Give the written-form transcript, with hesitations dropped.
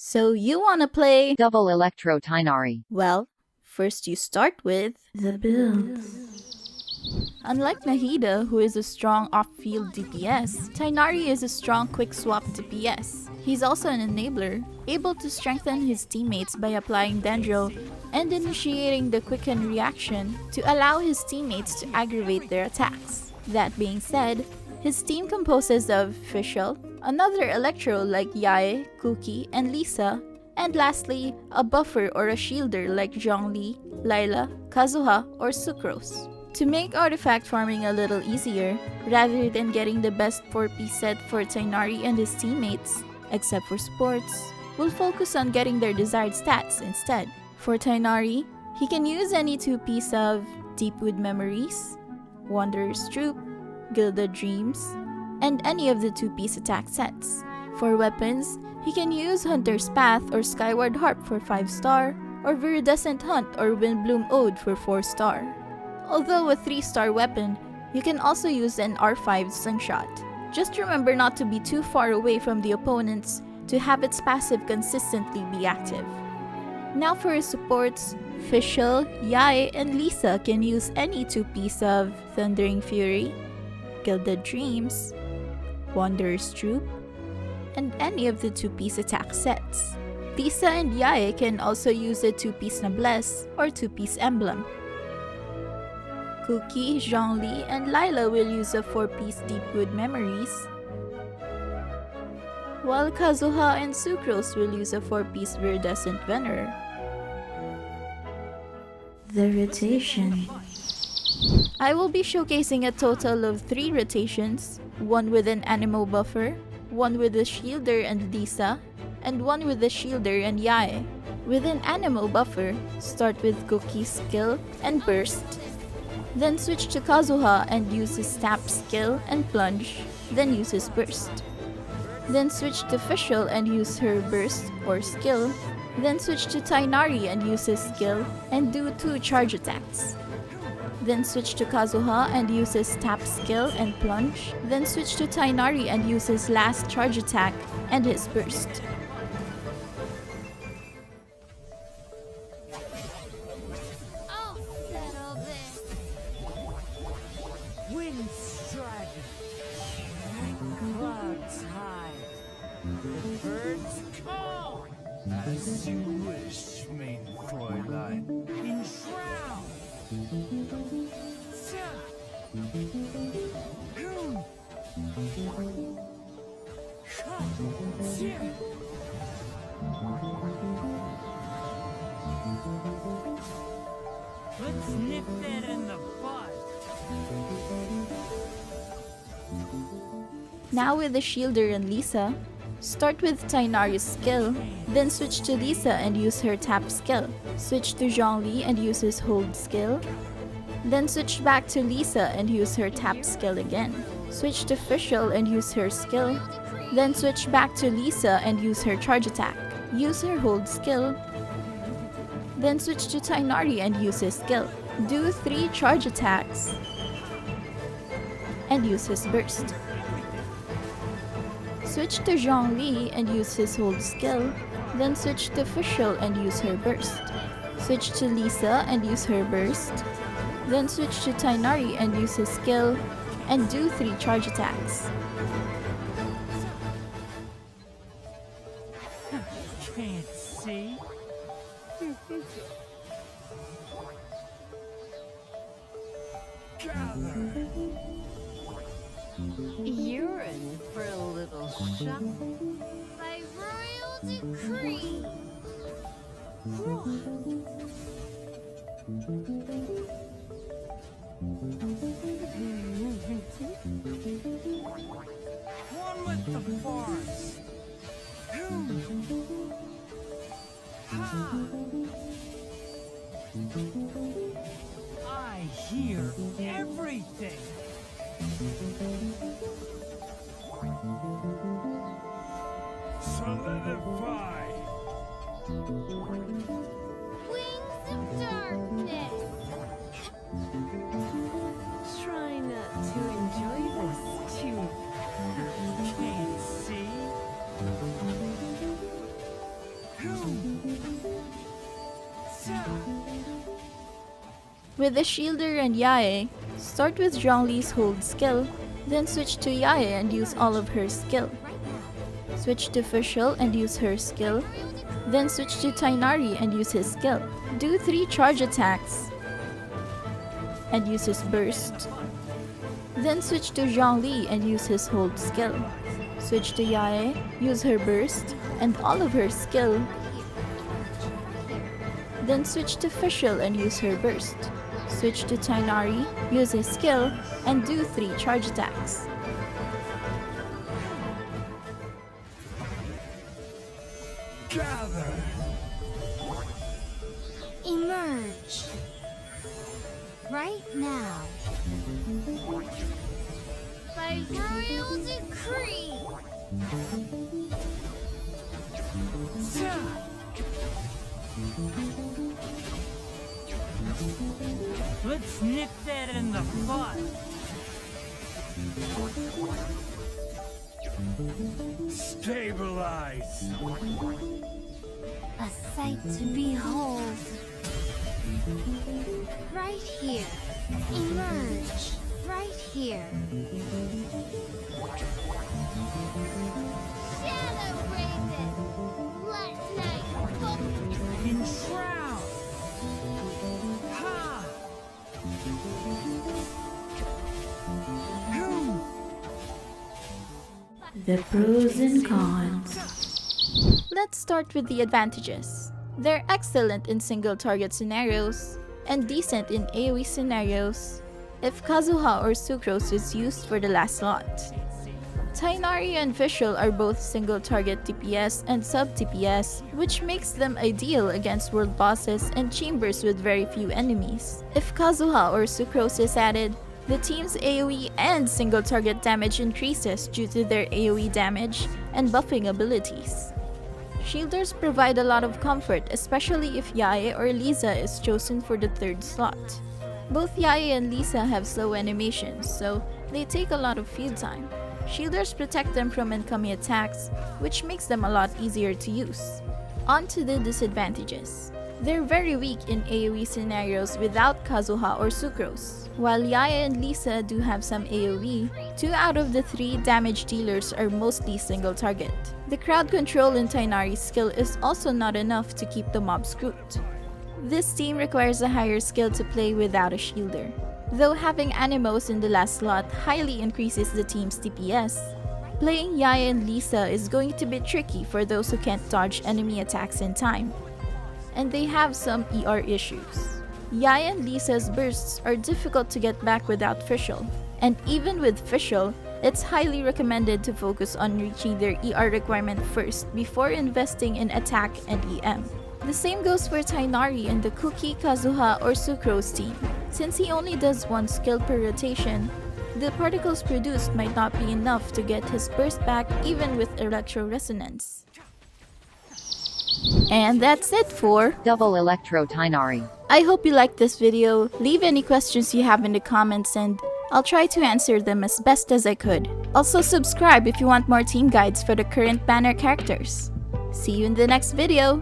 So you wanna play? Double Electro Tighnari. Well, first you start with the build. Unlike Nahida, who is a strong off-field DPS, Tighnari is a strong quick swap DPS. He's also an enabler, able to strengthen his teammates by applying Dendro and initiating the quicken reaction to allow his teammates to aggravate their attacks. That being said, his team composes of fischl, another Electro like Yae, Kuki, and Lisa, and lastly, a buffer or a shielder like zhongli, layla, kazuha, or sucrose. To make artifact farming a little easier, rather than getting the best 4-piece set for Tighnari and his teammates, except for sports, we'll focus on getting their desired stats instead. For Tighnari, he can use any 2-piece of Deepwood Memories, Wanderer's Troop, Gilded Dreams, and any of the 2-piece attack sets. For weapons, he can use Hunter's Path or Skyward Harp for 5-star, or Viridescent Hunt or Windbloom Ode for 4-star. Although a 3-star weapon, you can also use an R5 slingshot. Just remember not to be too far away from the opponents to have its passive consistently be active. Now for his supports, fischl, Yae, and Lisa can use any 2-piece of Thundering Fury, Gilded Dreams, Wanderer's Troop, and any of the 2-piece attack sets. Lisa and Yae can also use a 2-piece Noblesse or 2-piece Emblem. Kuki, Zhongli, and Layla will use a 4-piece Deepwood Memories, while Kazuha and Sucrose will use a 4-piece Viridescent Venerer. The rotation. I will be showcasing a total of 3 rotations, one with an Anemo buffer, one with a Shielder and Lisa, and one with a Shielder and Yae. With an Anemo buffer, start with Kuki's skill and Burst, then switch to Kazuha and use his Tap skill and Plunge, then use his Burst. Then switch to fischl and use her Burst or skill, then switch to Tighnari and use his skill and do 2 charge attacks. Then switch to Kazuha and use his Tap skill and Plunge, then switch to Tighnari and use his last charge attack and his Burst. Wind strike, clouds high, birds call. As you wish, main Fräulein. In shroud. Let's nip that in the bud. Now with the Shielder and Lisa, start with Tighnari's skill, then switch to Lisa and use her Tap skill. Switch to Zhongli and use his Hold skill. Then switch back to Lisa and use her Tap skill again. Switch to fischl and use her skill. Then switch back to Lisa and use her charge attack. Use her Hold skill. Then switch to Tighnari and use his skill. Do 3 charge attacks and use his Burst. Switch to Zhongli and use his Hold skill, then switch to fischl and use her Burst. Switch to Lisa and use her Burst, then switch to Tighnari and use his skill, and do 3 charge attacks. Can't see. Gather. You're in for a little shock. By royal decree. One with the force. I hear everything. Solidify. Wings of darkness. Try not to enjoy this too. Can't see. With the Shielder and Yae, start with Zhongli's hold skill, then switch to Yae and use all of her skill. Switch to fischl and use her skill, then switch to Tighnari and use his skill. Do 3 charge attacks and use his burst. Then switch to Zhongli and use his hold skill. Switch to Yae, use her burst and all of her skill. Then switch to fischl and use her burst. Switch to Tighnari, use his skill, and do 3 charge attacks. Gather. Emerge. Right now. By royal decree. Let's nip that in the bud. Stabilize. A sight to behold. Right here. Emerge. Right here. Shadow Raven. Let night go. Enshroud. Ha. The pros and cons. Let's start with the advantages. They're excellent in single target scenarios and decent in AoE scenarios if kazuha or sucrose is used for the last slot. Tighnari and fischl are both single target DPS and sub DPS, which makes them ideal against world bosses and chambers with very few enemies. If kazuha or sucrose is added, the team's AoE and single target damage increases due to their AoE damage and buffing abilities. Shielders provide a lot of comfort, especially if Yae or Lisa is chosen for the 3rd slot. Both Yae and Lisa have slow animations, so they take a lot of field time. Shielders protect them from incoming attacks, which makes them a lot easier to use. On to the disadvantages. They're very weak in AoE scenarios without kazuha or sucrose. While Yae and Lisa do have some AoE, 2 out of the 3 damage dealers are mostly single target. The crowd control in Tighnari's skill is also not enough to keep the mob screwed. This team requires a higher skill to play without a shielder. Though having Anemos in the last slot highly increases the team's DPS, playing Yae and Lisa is going to be tricky for those who can't dodge enemy attacks in time. And they have some ER issues. Yae and Lisa's bursts are difficult to get back without fischl, and even with fischl, it's highly recommended to focus on reaching their ER requirement first before investing in attack and EM. The same goes for Tighnari and the Cookie, Kazuha, or Sucrose team. Since he only does 1 skill per rotation, the particles produced might not be enough to get his burst back even with Electro Resonance. And that's it for Double Electro Tighnari. I hope you liked this video. Leave any questions you have in the comments and I'll try to answer them as best as I could. Also subscribe if you want more team guides for the current banner characters. See you in the next video!